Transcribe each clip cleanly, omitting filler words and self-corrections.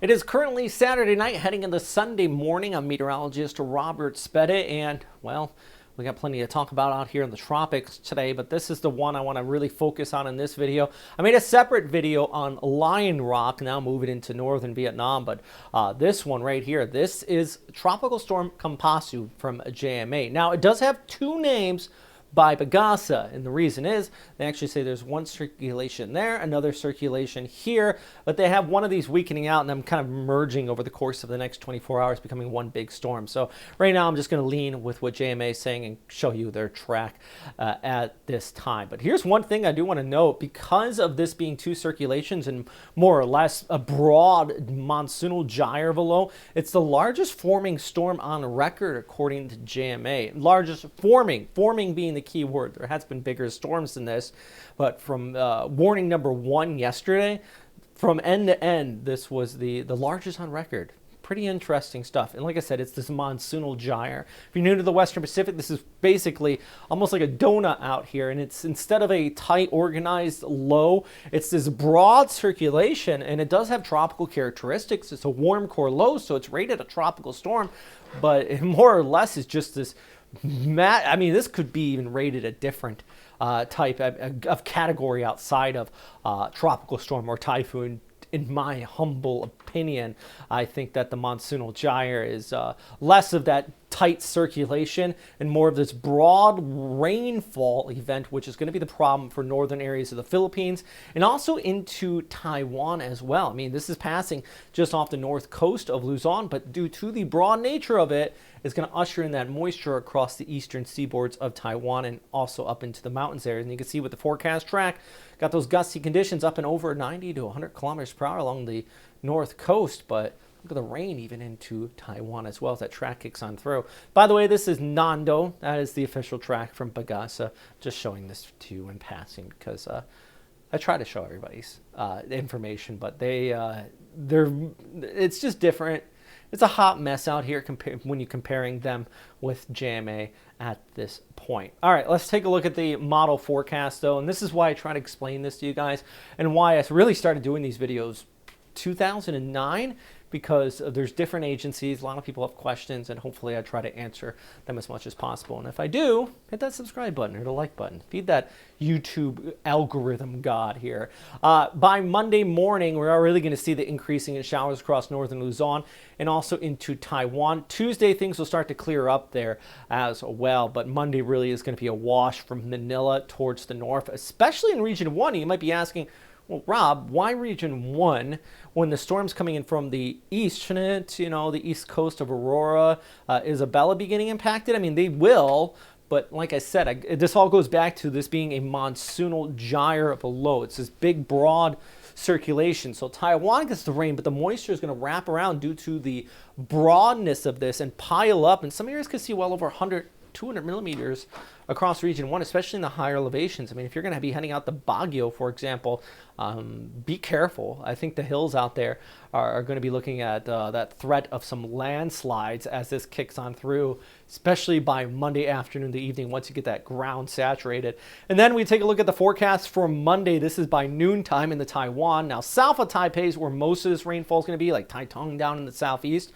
It is currently Saturday night, heading into Sunday morning. I'm meteorologist Robert Spede, and, well, we got plenty to talk about out here in the tropics today, but this is the one I want to really focus on in this video. I made a separate video on Lion Rock, now moving into northern Vietnam, but this one right here, this is Tropical Storm Kompasu from JMA. Now, it does have two names by Pagasa, and the reason is they actually say there's one circulation there, another circulation here, but they have one of these weakening out and them kind of merging over the course of the next 24 hours, becoming one big storm. So right now I'm just going to lean with what JMA is saying and show you their track at this time. But here's one thing I do want to note: because of this being two circulations and more or less a broad monsoonal gyre below, it's the largest forming storm on record according to JMA. Largest forming being the key word. There has been bigger storms than this, but from warning number 1 yesterday, from end to end, this was the largest on record. Pretty interesting stuff. And like I said, it's this monsoonal gyre. If you're new to the Western Pacific, this is basically almost like a donut out here, and it's, instead of a tight organized low, it's this broad circulation, and it does have tropical characteristics. It's a warm core low, so it's rated a tropical storm, but it more or less is just this I mean, this could be even rated a different type of category outside of tropical storm or typhoon. In my humble opinion, I think that the monsoonal gyre is less of that tight circulation and more of this broad rainfall event, which is going to be the problem for northern areas of the Philippines and also into Taiwan as well. I mean, this is passing just off the north coast of Luzon, but due to the broad nature of it, it's going to usher in that moisture across the eastern seaboards of Taiwan and also up into the mountains there. And you can see with the forecast track, got those gusty conditions up and over 90 to 100 kilometers per hour along the north coast, but look at the rain even into Taiwan as well as that track kicks on through. By the way, this is Nando. That is the official track from Pagasa. Just showing this to you in passing because I try to show everybody's information, but it's just different. It's a hot mess out here when you're comparing them with JMA at this point. All right, let's take a look at the model forecast, though, and this is why I try to explain this to you guys and why I really started doing these videos 2009, because there's different agencies. A lot of people have questions, and hopefully I try to answer them as much as possible. And if I do, hit that subscribe button or the like button. Feed that YouTube algorithm god here. By Monday morning, we're really going to see the increasing in showers across northern Luzon and also into Taiwan. Tuesday, things will start to clear up there as well, but Monday really is going to be a wash from Manila towards the north, especially in Region 1. You might be asking, well, Rob, why Region 1 when the storm's coming in from the east? Shouldn't, the east coast of Aurora, Isabella be getting impacted? I mean, they will, but like I said, this all goes back to this being a monsoonal gyre below. It's this big, broad circulation. So Taiwan gets the rain, but the moisture is going to wrap around due to the broadness of this and pile up. And some areas could see well over 100, 200 millimeters across Region 1, especially in the higher elevations. I mean, if you're going to be heading out to Baguio, for example, be careful. I think the hills out there are going to be looking at that threat of some landslides as this kicks on through, especially by Monday afternoon to evening once you get that ground saturated. And then we take a look at the forecast for Monday. This is by noontime in the Taiwan. Now, south of Taipei is where most of this rainfall is going to be, like Taitung down in the southeast.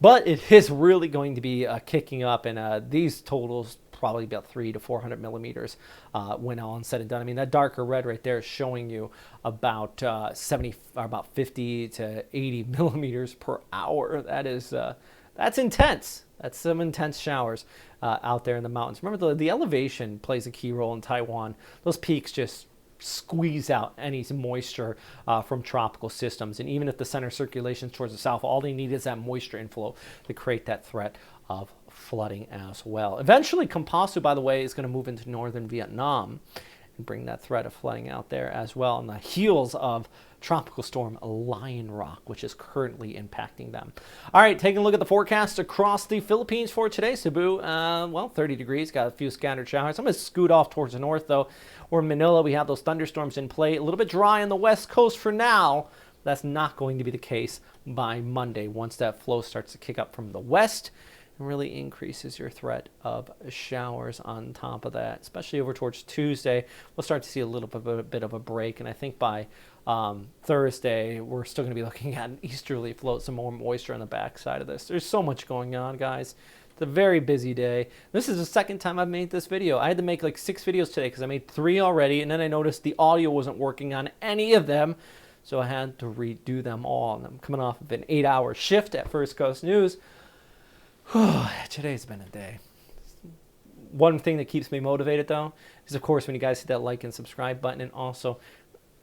But it is really going to be kicking up, and these totals probably about 300 to 400 millimeters when all is said and done. I mean, that darker red right there is showing you about 50 to 80 millimeters per hour. That's intense. That's some intense showers out there in the mountains. Remember, the elevation plays a key role in Taiwan. Those peaks just squeeze out any moisture from tropical systems, and even if the center circulation is towards the south, all they need is that moisture inflow to create that threat of flooding as well. Eventually, Kompasu, by the way, is going to move into northern Vietnam and bring that threat of flooding out there as well on the heels of Tropical Storm Lion Rock, which is currently impacting them. All right, taking a look at the forecast across the Philippines for today. Cebu, 30 degrees, got a few scattered showers. I'm going to scoot off towards the north, though. Or Manila, we have those thunderstorms in play. A little bit dry on the west coast for now. That's not going to be the case by Monday once that flow starts to kick up from the west. Really increases your threat of showers on top of that, especially over towards Tuesday. We'll start to see a little bit of a break, and I think by Thursday, we're still going to be looking at an easterly float, some more moisture on the backside of this. There's so much going on, guys. It's a very busy day. This is the second time I've made this video. I had to make like 6 videos today because I made 3 already, and then I noticed the audio wasn't working on any of them, so I had to redo them all. And I'm coming off of an 8-hour shift at First Coast News. Today's been a day. One thing that keeps me motivated, though, is, of course, when you guys hit that like and subscribe button, and also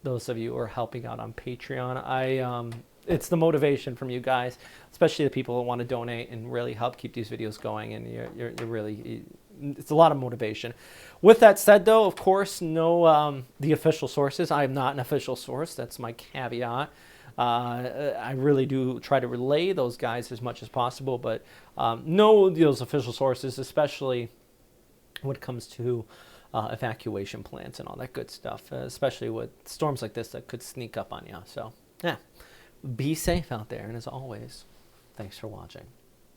those of you who are helping out on Patreon. It's the motivation from you guys, especially the people that want to donate and really help keep these videos going, and you're really, it's a lot of motivation. With that said, though, of course, no the official sources. I am not an official source. That's my caveat. I really do try to relay those guys as much as possible, but no those official sources, especially when it comes to evacuation plans and all that good stuff, especially with storms like this that could sneak up on you. So, yeah, be safe out there. And as always, thanks for watching.